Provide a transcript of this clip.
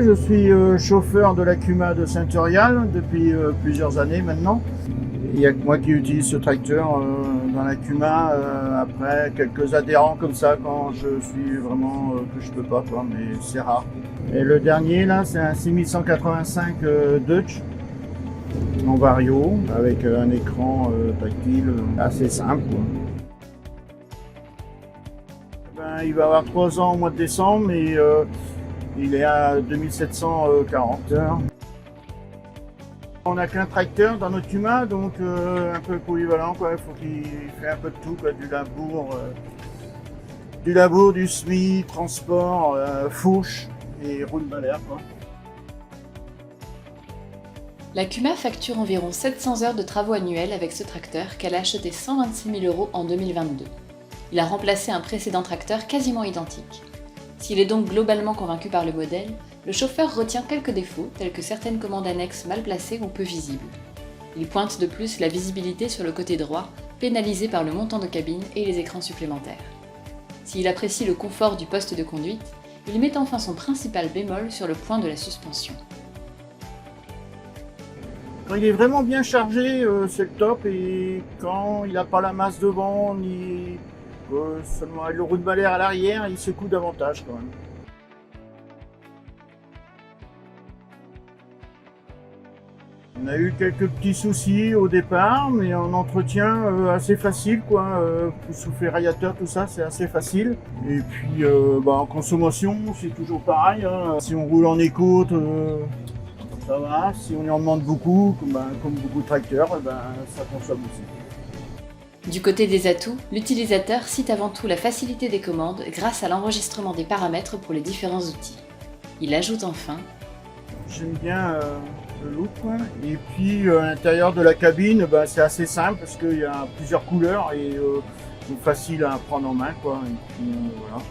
Je suis chauffeur de la CUMA de Saint-Eurial depuis plusieurs années maintenant. Il n'y a que moi qui utilise ce tracteur dans la CUMA. Après, quelques adhérents comme ça quand je suis vraiment que je peux pas, quoi, mais c'est rare. Et le dernier là, c'est un 6185 Dutch en vario avec un écran tactile assez simple, quoi. Ben, il va avoir 3 ans au mois de décembre et il est à 2740 heures. On n'a qu'un tracteur dans notre CUMA, donc un peu polyvalent, quoi. Il faut qu'il fait un peu de tout, quoi. Du labour, du semis, transport, fourche et roue de balai, quoi. La CUMA facture environ 700 heures de travaux annuels avec ce tracteur qu'elle a acheté 126 000 € en 2022. Il a remplacé un précédent tracteur quasiment identique. S'il est donc globalement convaincu par le modèle, le chauffeur retient quelques défauts, tels que certaines commandes annexes mal placées ou peu visibles. Il pointe de plus la visibilité sur le côté droit, pénalisée par le montant de cabine et les écrans supplémentaires. S'il apprécie le confort du poste de conduite, il met enfin son principal bémol sur le point de la suspension. Quand il est vraiment bien chargé, c'est le top, et quand il n'a pas la masse devant, ni seulement le roue de balai à l'arrière, il secoue davantage quand même. On a eu quelques petits soucis au départ, mais en entretien assez facile, quoi. Souffler radiateur, tout ça, c'est assez facile. Et puis en consommation, c'est toujours pareil, hein. Si on roule en éco, ça va. Si on en demande beaucoup, comme beaucoup de tracteurs, ça consomme aussi. Du côté des atouts, l'utilisateur cite avant tout la facilité des commandes grâce à l'enregistrement des paramètres pour les différents outils. Il ajoute enfin: j'aime bien le look, quoi. Et puis à l'intérieur de la cabine, c'est assez simple parce qu'il y a plusieurs couleurs et donc facile à prendre en main, quoi. Et puis, voilà.